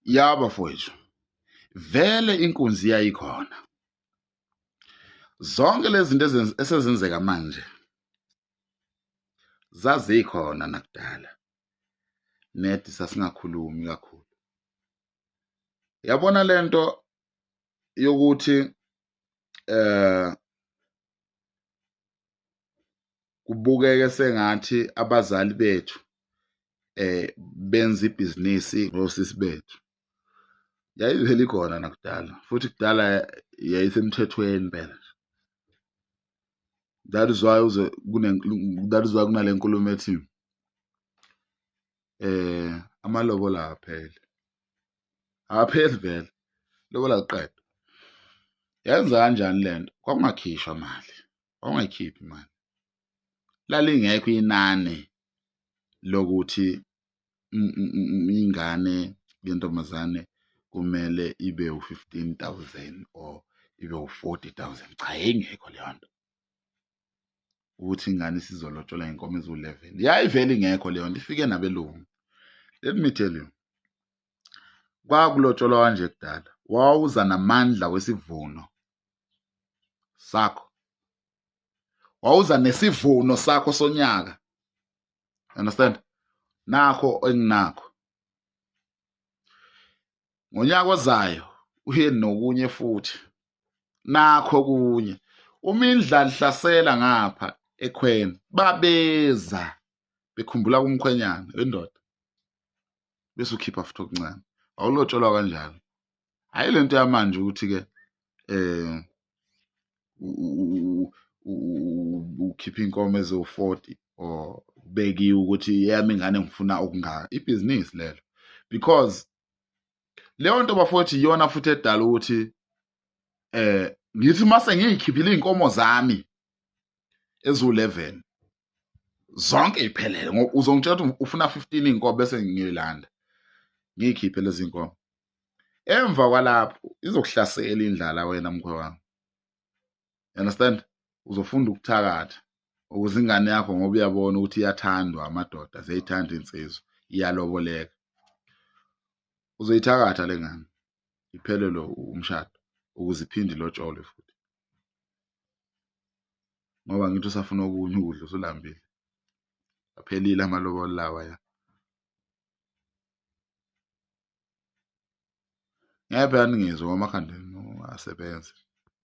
Yaba mfowethu, vele inkunzi yayikhona. Zonke lezi zinto esezenzeka manje zazikhona nakudala, nedi sasingakhulumi kakhulu. Yabona lento yokuthi kubukeke sengathi abazali bethu benza ibhizinisi ngosisi bethu, yayivele ikhona nakudala futhi kudala yayisemthethweni phela. That is why kunale nkulumo ethi amalobola apheli vele, lobola liqedwe. Yenza kanjani lento? Kwakungakhishwa mali, kwakungayikhiphi imali, lalingekho inani lokuthi ingane yentombazane kumele ibe u-15,000 or ibe u-40,000. Cha, yayingekho leyo nto ukuthi ingane isizolotsholwa inkomo eziwu-11. Yayivele ingekho leyo nto, ifike nabelungu. Let me tell you, kwakulotsholwa kanje kudala, wawuza namandla wesivuno sakho, wawuza nesivuno sakho sonyaka, understand? Nakho enginakho ngonyaka ozayo uye nokunye futhi, nakho kunye. Uma indlala ihlasela ngapha ekhweni, babeza bekhumbula kumkhwenyana wendoda, bese ukhipha futhi okuncane. Awulotsholwa kanjalo. Hhayi lento yamanje ukuthi-ke ukhipha inkomo eziwu-40 or bekiwe ukuthi yami ingane ngifuna okungaka. Ibhizinisi lelo, because leyo nto bafowethu iyona futhi edala ukuthi ngithi mase ngiy'khiphile iy'nkomo zami eziwu-11 zonke y'phelele, uzongitshela ukuthi ufuna 15 iy'nkomo bese ngiyilanda ngiy'khiphe lezi nkomo. Emva kwalapho izokuhlasela indlala wena mkhwe wami, you understand? Uzofunda ukuthakatha ukuze ingane yakho, ngoba uyabona ukuthi iyathandwa amadoda, ziyayithanda insizwa, iyaloboleka. Uzoyithakatha le ngane iphelele umshado ukuze iphinde ilotsholwe futhi, ngoba ngithi usafuna okunye ukudla, usulambile, aphelile amalobolo lawa ya. Ngeke phela ningizwe ngoba amakhandeni asebenze.